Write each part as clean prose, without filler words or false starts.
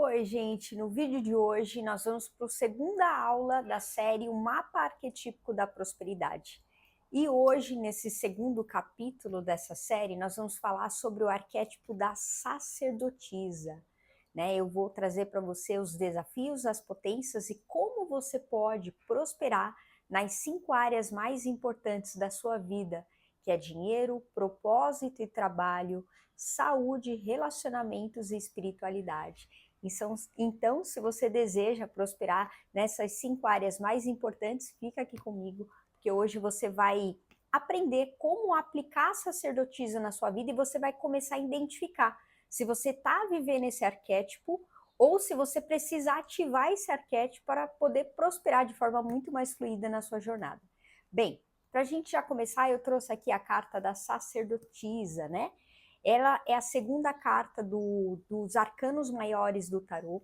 Oi, gente! No vídeo de hoje nós vamos para a segunda aula da série O Mapa Arquetípico da Prosperidade. E hoje, nesse segundo capítulo dessa série, nós vamos falar sobre o arquétipo da sacerdotisa. Eu vou trazer para você os desafios, as potências e como você pode prosperar nas 5 áreas mais importantes da sua vida, que é dinheiro, propósito e trabalho, saúde, relacionamentos e espiritualidade. Então, se você deseja prosperar nessas 5 áreas mais importantes, fica aqui comigo, porque hoje você vai aprender como aplicar a sacerdotisa na sua vida e você vai começar a identificar se você está vivendo esse arquétipo ou se você precisa ativar esse arquétipo para poder prosperar de forma muito mais fluida na sua jornada. Bem, para a gente já começar, eu trouxe aqui a carta da sacerdotisa, né? Ela é a segunda carta dos arcanos maiores do tarô.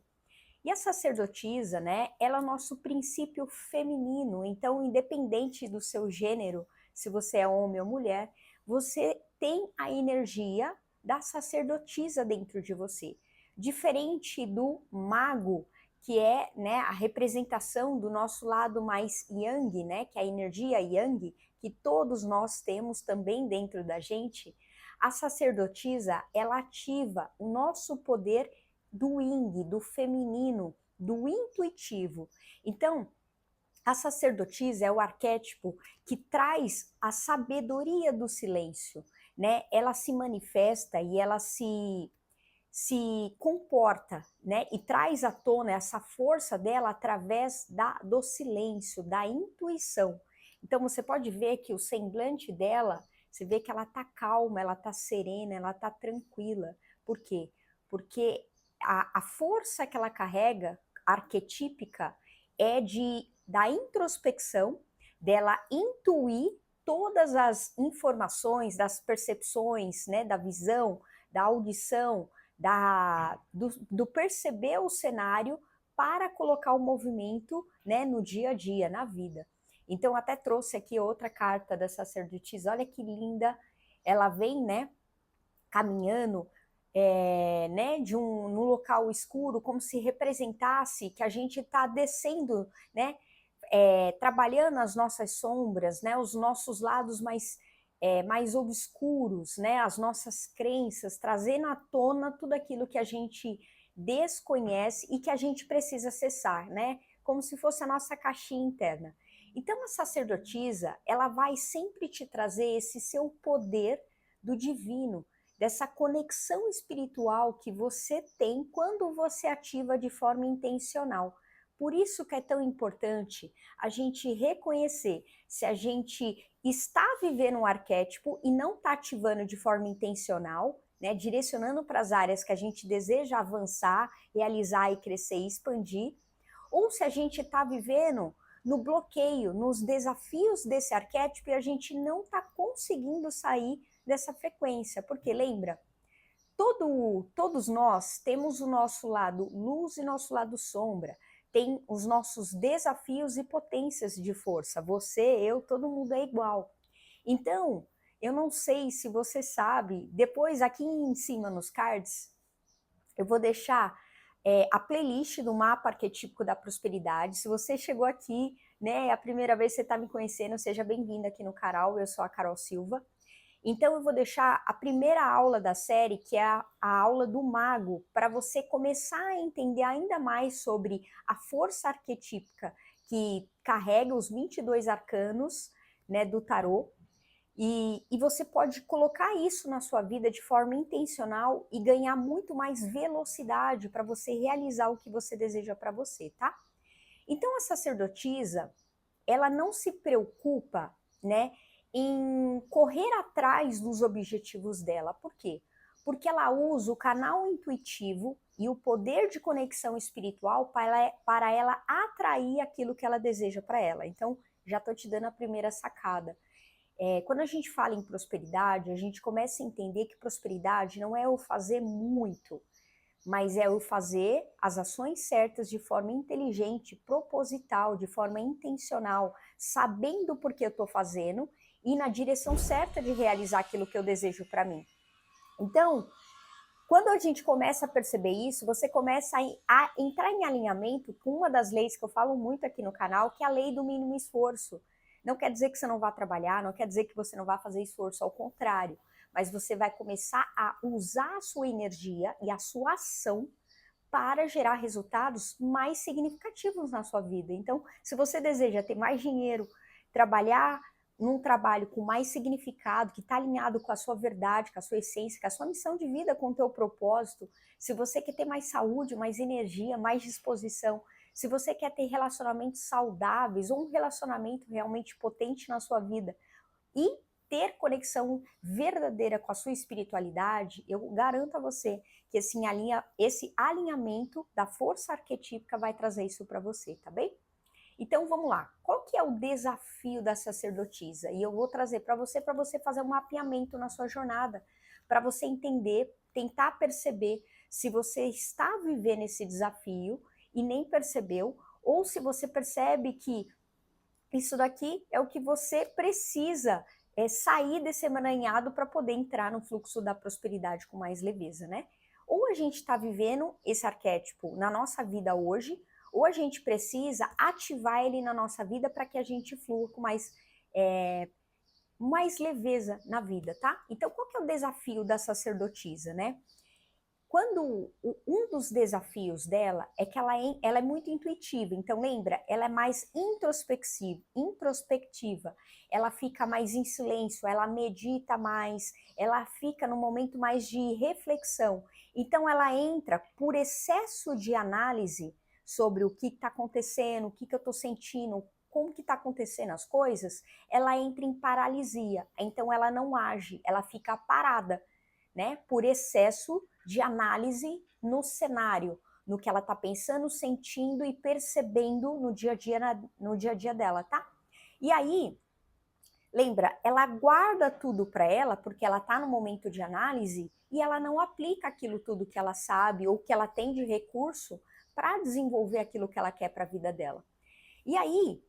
E a sacerdotisa, né, ela é o nosso princípio feminino. Então, independente do seu gênero, se você é homem ou mulher, você tem a energia da sacerdotisa dentro de você. Diferente do mago, que é, né, a representação do nosso lado mais yang, né, que é a energia yang, que todos nós temos também dentro da gente. A sacerdotisa, ela ativa o nosso poder do yin, do feminino, do intuitivo. Então, a sacerdotisa é o arquétipo que traz a sabedoria do silêncio, né? Ela se manifesta e ela se comporta, né? E traz à tona essa força dela através do silêncio, da intuição. Então você pode ver que o semblante dela, você vê que ela tá calma, ela tá serena, ela tá tranquila. Por quê? Porque a força que ela carrega, arquetípica, é da introspecção, dela intuir todas as informações, das percepções, né, da visão, da audição, do perceber o cenário para colocar o movimento, né, no dia a dia, na vida. Então, até trouxe aqui outra carta da sacerdotisa, olha que linda, ela vem, né, caminhando, né, no local escuro, como se representasse que a gente está descendo, né, trabalhando as nossas sombras, né, os nossos lados mais obscuros, né, as nossas crenças, trazendo à tona tudo aquilo que a gente desconhece e que a gente precisa acessar, né, como se fosse a nossa caixinha interna. Então a sacerdotisa, ela vai sempre te trazer esse seu poder do divino, dessa conexão espiritual que você tem quando você ativa de forma intencional. Por isso que é tão importante a gente reconhecer se a gente está vivendo um arquétipo e não está ativando de forma intencional, né, direcionando para as áreas que a gente deseja avançar, realizar e crescer e expandir, ou se a gente está vivendo no bloqueio, nos desafios desse arquétipo e a gente não está conseguindo sair dessa frequência, porque lembra, todos nós temos o nosso lado luz e nosso lado sombra, tem os nossos desafios e potências de força, você, eu, todo mundo é igual. Então, eu não sei se você sabe, depois aqui em cima nos cards, eu vou deixar a playlist do mapa arquetípico da prosperidade. Se você chegou aqui, né, é a primeira vez que você está me conhecendo, seja bem-vinda aqui no canal, eu sou a Carol Silva. Então eu vou deixar a primeira aula da série, que é a aula do mago, para você começar a entender ainda mais sobre a força arquetípica que carrega os 22 arcanos, né, do tarô, e você pode colocar isso na sua vida de forma intencional e ganhar muito mais velocidade para você realizar o que você deseja para você, tá? Então a sacerdotisa, ela não se preocupa, né, em correr atrás dos objetivos dela. Por quê? Porque ela usa o canal intuitivo e o poder de conexão espiritual para ela atrair aquilo que ela deseja para ela. Então, já estou te dando a primeira sacada. Quando a gente fala em prosperidade, a gente começa a entender que prosperidade não é o fazer muito, mas é o fazer as ações certas de forma inteligente, proposital, de forma intencional, sabendo por que eu estou fazendo e na direção certa de realizar aquilo que eu desejo para mim. Então, Quando a gente começa a perceber isso, você começa a entrar em alinhamento com uma das leis que eu falo muito aqui no canal, que é a lei do mínimo esforço. Não quer dizer que você não vá trabalhar, não quer dizer que você não vá fazer esforço, ao contrário. Mas você vai começar a usar a sua energia e a sua ação para gerar resultados mais significativos na sua vida. Então, se você deseja ter mais dinheiro, trabalhar num trabalho com mais significado, que está alinhado com a sua verdade, com a sua essência, com a sua missão de vida, com o teu propósito, se você quer ter mais saúde, mais energia, mais disposição, se você quer ter relacionamentos saudáveis ou um relacionamento realmente potente na sua vida e ter conexão verdadeira com a sua espiritualidade, eu garanto a você que esse alinhamento da força arquetípica vai trazer isso para você, tá bem? Então vamos lá, qual que é o desafio da sacerdotisa? E eu vou trazer para você fazer um mapeamento na sua jornada, para você entender, tentar perceber se você está vivendo esse desafio e nem percebeu, ou se você percebe que isso daqui é o que você precisa sair desse emaranhado para poder entrar no fluxo da prosperidade com mais leveza, né? Ou a gente está vivendo esse arquétipo na nossa vida hoje, ou a gente precisa ativar ele na nossa vida para que a gente flua com mais leveza na vida, tá? Então, qual que é o desafio da sacerdotisa, né? Um dos desafios dela é que ela é muito intuitiva, então lembra, ela é mais introspectiva, ela fica mais em silêncio, ela medita mais, ela fica no momento mais de reflexão, então ela entra por excesso de análise sobre o que está acontecendo, o que eu estou sentindo, como que está acontecendo as coisas, ela entra em paralisia, então ela não age, ela fica parada, né, por excesso de análise no cenário, no que ela está pensando, sentindo e percebendo no dia a dia dela, tá? E aí, lembra, ela guarda tudo para ela, porque ela está no momento de análise e ela não aplica aquilo tudo que ela sabe ou que ela tem de recurso para desenvolver aquilo que ela quer para a vida dela. E aí,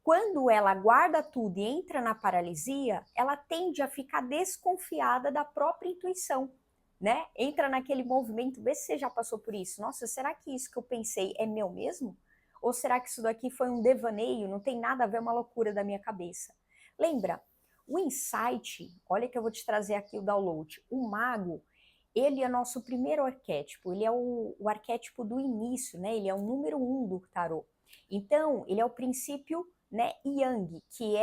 quando ela guarda tudo e entra na paralisia, ela tende a ficar desconfiada da própria intuição, né? Entra naquele movimento, vê se você já passou por isso. Nossa, será que isso que eu pensei é meu mesmo? Ou será que isso daqui foi um devaneio, não tem nada a ver, uma loucura da minha cabeça? Lembra, o insight, olha que eu vou te trazer aqui o download, o mago, ele é nosso primeiro arquétipo, ele é o arquétipo do início, né? Ele é o número 1 do tarô. Então, ele é o princípio, né, Yang, que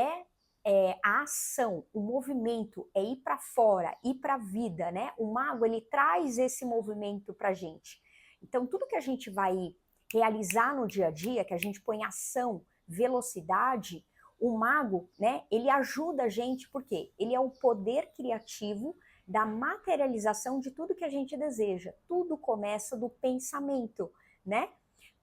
a ação, o movimento, é ir para fora, ir para a vida, né? O mago, ele traz esse movimento para a gente. Então, tudo que a gente vai realizar no dia a dia, que a gente põe ação, velocidade, o mago, né, ele ajuda a gente, porque ele é o poder criativo da materialização de tudo que a gente deseja. Tudo começa do pensamento, né?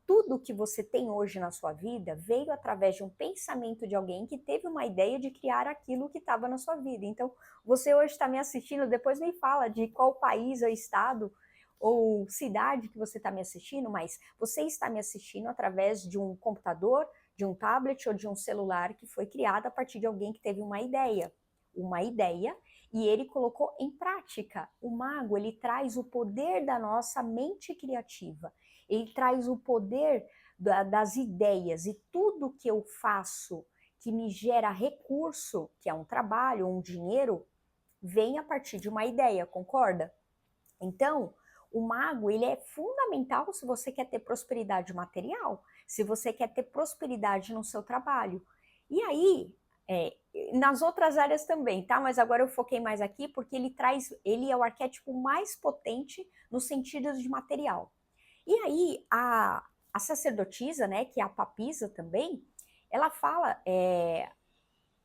Tudo que você tem hoje na sua vida veio através de um pensamento de alguém que teve uma ideia de criar aquilo que estava na sua vida. Então, você hoje está me assistindo, depois me fala de qual país ou estado ou cidade que você está me assistindo, mas você está me assistindo através de um computador, de um tablet ou de um celular que foi criado a partir de alguém que teve uma ideia, e ele colocou em prática. O mago, ele traz o poder da nossa mente criativa. Ele traz o poder das ideias, e tudo que eu faço que me gera recurso, que é um trabalho, um dinheiro, vem a partir de uma ideia, concorda? Então, o mago, ele é fundamental se você quer ter prosperidade material, se você quer ter prosperidade no seu trabalho. E aí, nas outras áreas também, tá? Mas agora eu foquei mais aqui porque ele é o arquétipo mais potente no sentido de material. E aí, a sacerdotisa, né, que é a papisa também, ela fala,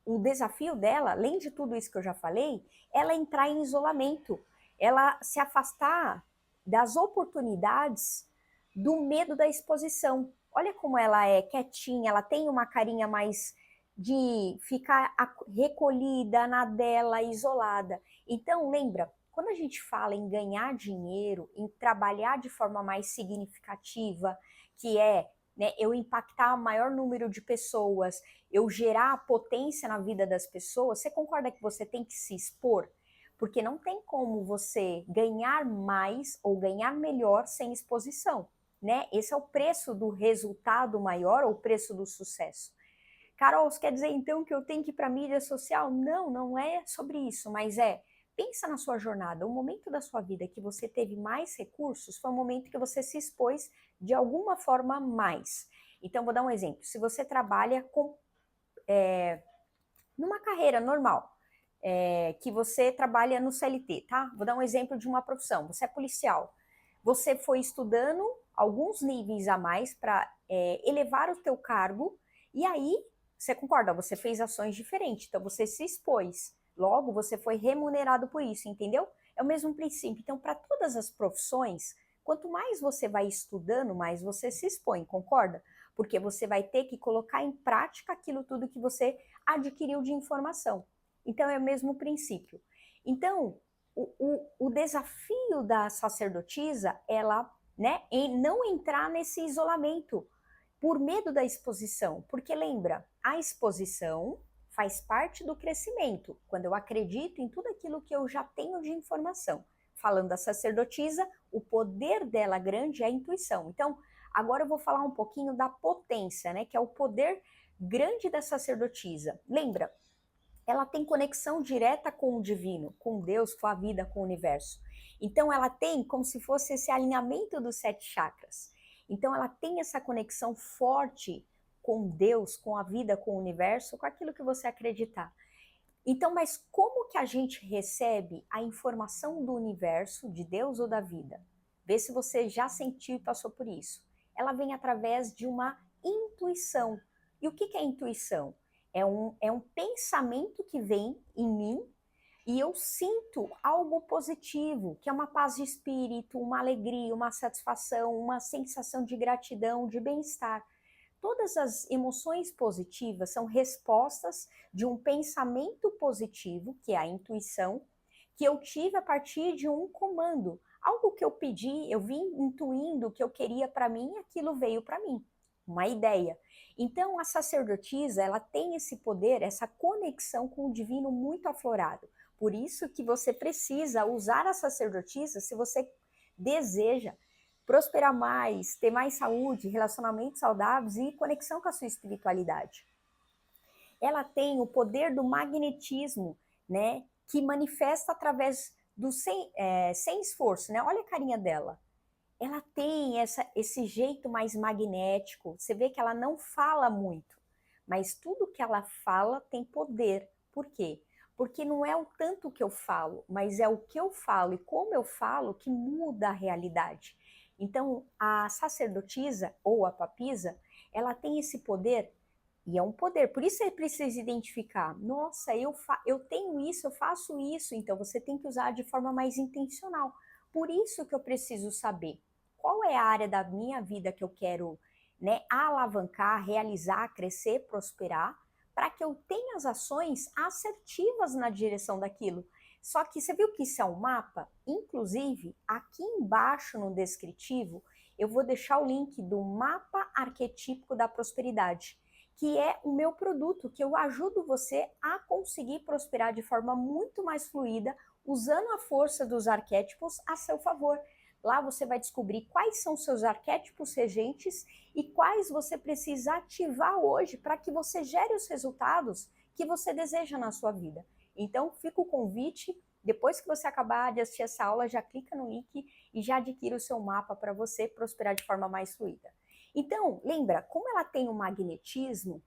o desafio dela, além de tudo isso que eu já falei, ela entrar em isolamento, ela se afastar das oportunidades do medo da exposição. Olha como ela é quietinha, ela tem uma carinha mais de ficar recolhida na dela, isolada. Então, lembra, quando a gente fala em ganhar dinheiro, em trabalhar de forma mais significativa, que é, né, eu impactar o maior número de pessoas, eu gerar potência na vida das pessoas, você concorda que você tem que se expor? porque não tem como você ganhar mais ou ganhar melhor sem exposição, né? Esse é o preço do resultado maior ou o preço do sucesso. Carol, você quer dizer então que eu tenho que ir para a mídia social? Não, não é sobre isso, mas pensa na sua jornada. O momento da sua vida que você teve mais recursos foi o momento que você se expôs de alguma forma mais. Então, vou dar um exemplo. Se você trabalha numa carreira normal, que você trabalha no CLT, tá? Vou dar um exemplo de uma profissão. Você é policial. Você foi estudando alguns níveis a mais para elevar o teu cargo e aí, você concorda? Você fez ações diferentes, então você se expôs. Logo, você foi remunerado por isso, entendeu? É o mesmo princípio. Então, para todas as profissões, quanto mais você vai estudando, mais você se expõe, concorda? Porque você vai ter que colocar em prática aquilo tudo que você adquiriu de informação. Então, é o mesmo princípio. Então, o desafio da sacerdotisa, ela, né, em não entrar nesse isolamento por medo da exposição. Porque lembra, a exposição faz parte do crescimento. Quando eu acredito em tudo aquilo que eu já tenho de informação. Falando da sacerdotisa, o poder dela grande é a intuição. Então, agora eu vou falar um pouquinho da potência, né, que é o poder grande da sacerdotisa. Lembra, ela tem conexão direta com o divino, com Deus, com a vida, com o universo. Então ela tem como se fosse esse alinhamento dos 7 chakras. Então ela tem essa conexão forte com Deus, com a vida, com o universo, com aquilo que você acreditar. Então, mas como que a gente recebe a informação do universo, de Deus ou da vida? Vê se você já sentiu e passou por isso. Ela vem através de uma intuição. E o que é intuição? É um pensamento que vem em mim e eu sinto algo positivo, que é uma paz de espírito, uma alegria, uma satisfação, uma sensação de gratidão, de bem-estar. Todas as emoções positivas são respostas de um pensamento positivo, que é a intuição, que eu tive a partir de um comando. Algo que eu pedi, eu vim intuindo o que eu queria para mim, aquilo veio para mim. Uma ideia. Então, a sacerdotisa, ela tem esse poder, essa conexão com o divino muito aflorado. Por isso que você precisa usar a sacerdotisa se você deseja prosperar mais, ter mais saúde, relacionamentos saudáveis e conexão com a sua espiritualidade. Ela tem o poder do magnetismo, né, que manifesta através do sem esforço, né? Olha a carinha dela. Ela tem esse jeito mais magnético. Você vê que ela não fala muito, mas tudo que ela fala tem poder. Por quê? Porque não é o tanto que eu falo, mas é o que eu falo e como eu falo que muda a realidade. Então, a sacerdotisa ou a papisa, ela tem esse poder e é um poder. Por isso você precisa identificar. Nossa, eu tenho isso, eu faço isso. Então, você tem que usar de forma mais intencional. Por isso que eu preciso saber qual é a área da minha vida que eu quero, né, alavancar, realizar, crescer, prosperar, para que eu tenha as ações assertivas na direção daquilo. Só que você viu que isso é um mapa? Inclusive, aqui embaixo no descritivo, eu vou deixar o link do mapa arquetípico da prosperidade, que é o meu produto, que eu ajudo você a conseguir prosperar de forma muito mais fluida, usando a força dos arquétipos a seu favor. Lá você vai descobrir quais são seus arquétipos regentes e quais você precisa ativar hoje para que você gere os resultados que você deseja na sua vida. Então, fica o convite, depois que você acabar de assistir essa aula, já clica no link e já adquira o seu mapa para você prosperar de forma mais fluida. Então, lembra, como ela tem o magnetismo,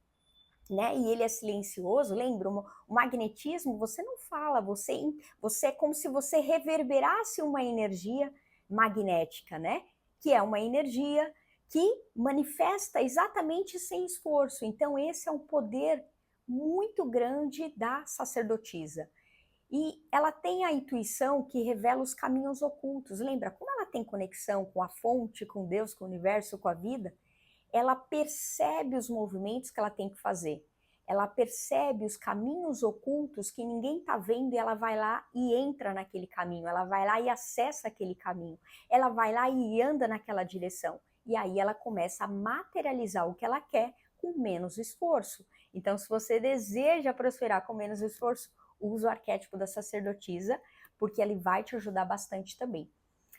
né, e ele é silencioso, lembra? O magnetismo, você não fala, você é como se você reverberasse uma energia magnética, né? Que é uma energia que manifesta exatamente sem esforço. Então, esse é um poder muito grande da sacerdotisa. E ela tem a intuição que revela os caminhos ocultos. Lembra? Como ela tem conexão com a fonte, com Deus, com o universo, com a vida, ela percebe os movimentos que ela tem que fazer. Ela percebe os caminhos ocultos que ninguém está vendo e ela vai lá e entra naquele caminho. Ela vai lá e acessa aquele caminho. Ela vai lá e anda naquela direção. E aí ela começa a materializar o que ela quer com menos esforço. Então, se você deseja prosperar com menos esforço, use o arquétipo da sacerdotisa porque ele vai te ajudar bastante também.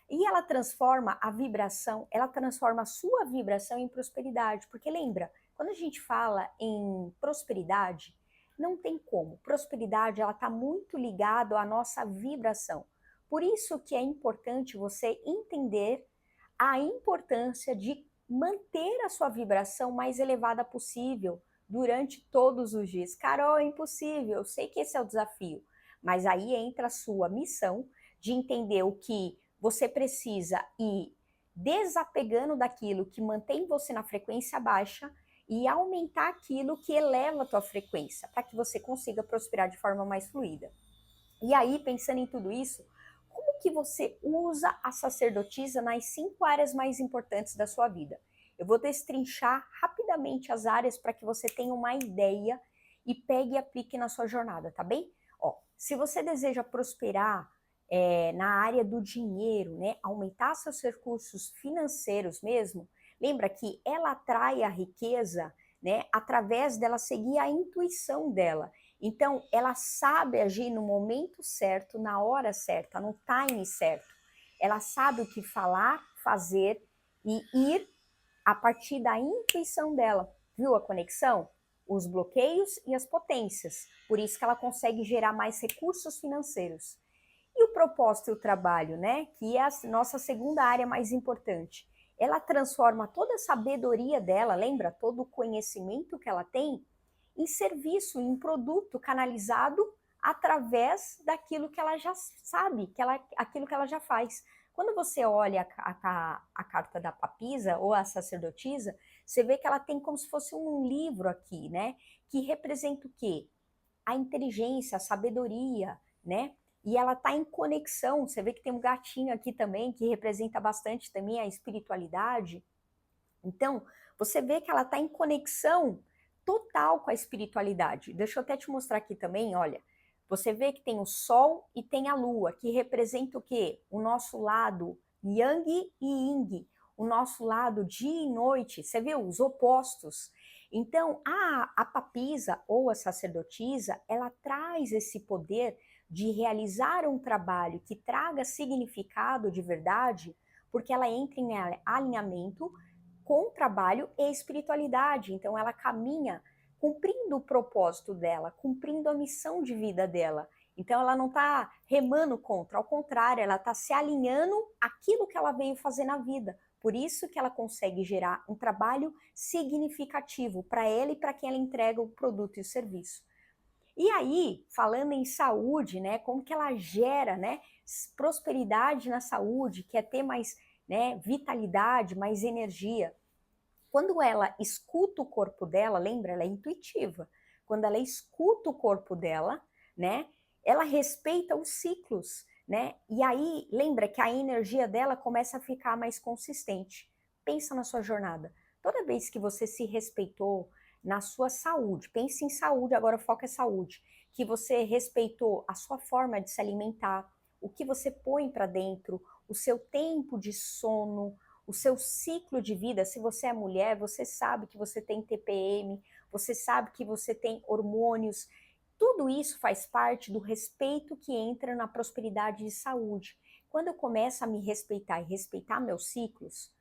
E ela transforma a vibração, ela transforma a sua vibração em prosperidade, porque lembra, quando a gente fala em prosperidade, não tem como. Prosperidade, ela está muito ligada à nossa vibração. Por isso que é importante você entender a importância de manter a sua vibração mais elevada possível durante todos os dias. Carol, é impossível, eu sei que esse é o desafio, mas aí entra a sua missão de entender o que você precisa ir desapegando daquilo que mantém você na frequência baixa e aumentar aquilo que eleva a tua frequência, para que você consiga prosperar de forma mais fluida. E aí, pensando em tudo isso, como que você usa a sacerdotisa nas 5 áreas mais importantes da sua vida? Eu vou destrinchar rapidamente as áreas para que você tenha uma ideia e pegue e aplique na sua jornada, tá bem? Ó, se você deseja prosperar na área do dinheiro, né, aumentar seus recursos financeiros mesmo, lembra que ela atrai a riqueza, né, através dela seguir a intuição dela. Então, ela sabe agir no momento certo, na hora certa, no time certo. Ela sabe o que falar, fazer e ir a partir da intuição dela. Viu a conexão? Os bloqueios e as potências. Por isso que ela consegue gerar mais recursos financeiros. E o propósito e o trabalho, né? Que é a nossa segunda área mais importante. Ela transforma toda a sabedoria dela, lembra? Todo o conhecimento que ela tem em serviço, em produto canalizado através daquilo que ela já sabe, aquilo que ela já faz. Quando você olha a carta da papisa ou a sacerdotisa, você vê que ela tem como se fosse um livro aqui, né? Que representa o quê? A inteligência, a sabedoria, né? E ela está em conexão. Você vê que tem um gatinho aqui também, que representa bastante também a espiritualidade. Então, você vê que ela está em conexão total com a espiritualidade. Deixa eu até te mostrar aqui também, olha. Você vê que tem o Sol e tem a Lua, que representa o quê? O nosso lado Yang e Yin, o nosso lado dia e noite. Você viu? Os opostos. Então, a papisa ou a sacerdotisa, ela traz esse poder de realizar um trabalho que traga significado de verdade, porque ela entra em alinhamento com trabalho e espiritualidade. Então, ela caminha cumprindo o propósito dela, cumprindo a missão de vida dela. Então, ela não está remando contra, ao contrário, ela está se alinhando àquilo que ela veio fazer na vida. Por isso que ela consegue gerar um trabalho significativo para ela e para quem ela entrega o produto e o serviço. E aí, falando em saúde, né, como que ela gera, né, prosperidade na saúde, que é ter mais, né, vitalidade, mais energia. Quando ela escuta o corpo dela, lembra, ela é intuitiva. Quando ela escuta o corpo dela, né, ela respeita os ciclos, né? E aí, lembra que a energia dela começa a ficar mais consistente. Pensa na sua jornada. Toda vez que você se respeitou na sua saúde, pense em saúde, agora o foco é saúde, que você respeitou a sua forma de se alimentar, o que você põe para dentro, o seu tempo de sono, o seu ciclo de vida. Se você é mulher, você sabe que você tem TPM, você sabe que você tem hormônios. Tudo isso faz parte do respeito que entra na prosperidade de saúde. Quando eu começo a me respeitar e respeitar meus ciclos,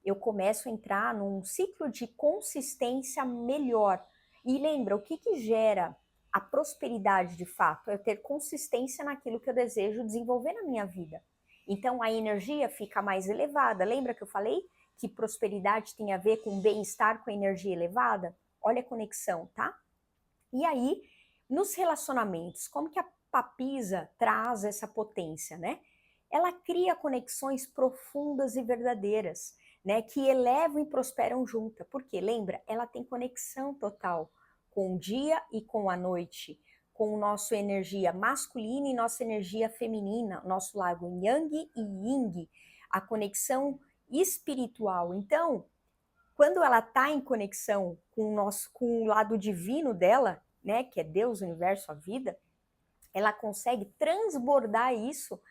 eu começo a entrar num ciclo de consistência melhor. E lembra, o que gera a prosperidade de fato? É eu ter consistência naquilo que eu desejo desenvolver na minha vida. Então a energia fica mais elevada. Lembra que eu falei que prosperidade tem a ver com bem-estar com energia elevada? Olha a conexão, tá? E aí, nos relacionamentos, como que a papisa traz essa potência, né? Ela cria conexões profundas e verdadeiras, né, que elevam e prosperam juntas. Porque, lembra, ela tem conexão total com o dia e com a noite, com nossa energia masculina e nossa energia feminina, nosso lado Yang e Yin, a conexão espiritual. Então, quando ela está em conexão com o lado divino dela, né, que é Deus, o universo, a vida, ela consegue transbordar isso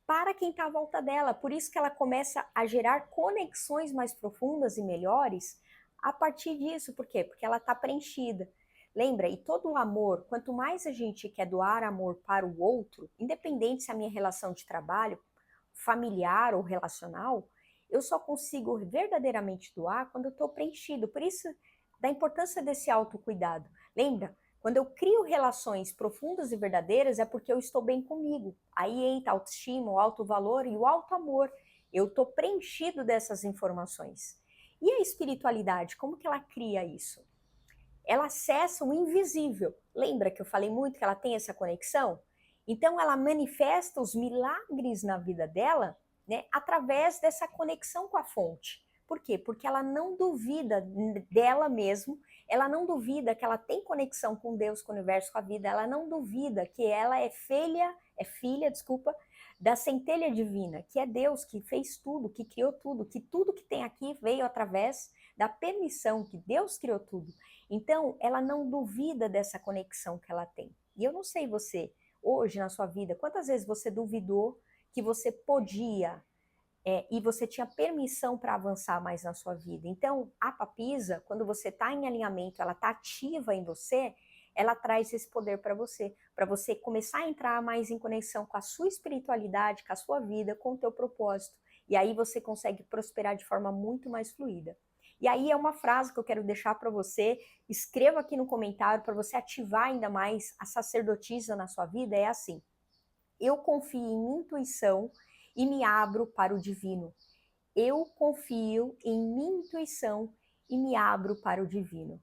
para quem está à volta dela. Por isso que ela começa a gerar conexões mais profundas e melhores a partir disso. Por quê? Porque ela está preenchida. Lembra? E todo o amor, quanto mais a gente quer doar amor para o outro, independente se é a minha relação de trabalho, familiar ou relacional, eu só consigo verdadeiramente doar quando eu estou preenchido. Por isso, da importância desse autocuidado. Lembra? Quando eu crio relações profundas e verdadeiras, é porque eu estou bem comigo. Aí entra a autoestima, o alto valor e o alto amor. Eu estou preenchido dessas informações. E a espiritualidade, como que ela cria isso? Ela acessa o invisível. Lembra que eu falei muito que ela tem essa conexão? Então ela manifesta os milagres na vida dela, né, através dessa conexão com a fonte. Por quê? Porque ela não duvida dela mesmo, ela não duvida que ela tem conexão com Deus, com o universo, com a vida, ela não duvida que ela é filha, desculpa, da centelha divina, que é Deus que fez tudo, que criou tudo que tem aqui veio através da permissão que Deus criou tudo. Então, ela não duvida dessa conexão que ela tem. E eu não sei você, hoje na sua vida, quantas vezes você duvidou que você podia e você tinha permissão para avançar mais na sua vida. Então, a papisa, quando você está em alinhamento, ela está ativa em você, ela traz esse poder para você começar a entrar mais em conexão com a sua espiritualidade, com a sua vida, com o teu propósito. E aí você consegue prosperar de forma muito mais fluida. E aí é uma frase que eu quero deixar para você, escreva aqui no comentário para você ativar ainda mais a sacerdotisa na sua vida, é assim: eu confio em minha intuição e me abro para o divino. Eu confio em minha intuição e me abro para o divino.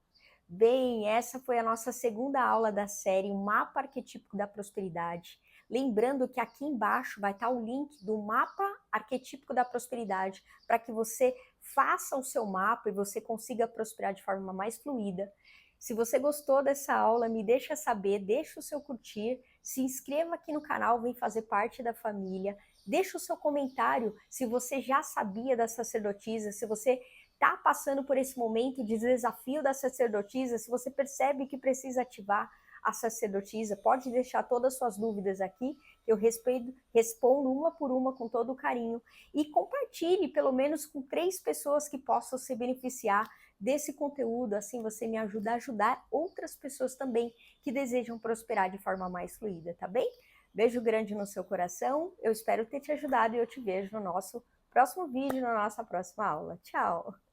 Bem, essa foi a nossa segunda aula da série, o mapa arquetípico da prosperidade. Lembrando que aqui embaixo vai estar o link do mapa arquetípico da prosperidade para que você faça o seu mapa e você consiga prosperar de forma mais fluida. Se você gostou dessa aula, me deixa saber, deixa o seu curtir, se inscreva aqui no canal, vem fazer parte da família, deixa o seu comentário se você já sabia da sacerdotisa, se você está passando por esse momento de desafio da sacerdotisa, se você percebe que precisa ativar a sacerdotisa, pode deixar todas as suas dúvidas aqui, eu respondo uma por uma com todo o carinho, e compartilhe pelo menos com 3 pessoas que possam se beneficiar desse conteúdo, assim você me ajuda a ajudar outras pessoas também que desejam prosperar de forma mais fluida, tá bem? Beijo grande no seu coração, eu espero ter te ajudado e eu te vejo no nosso próximo vídeo, na nossa próxima aula. Tchau!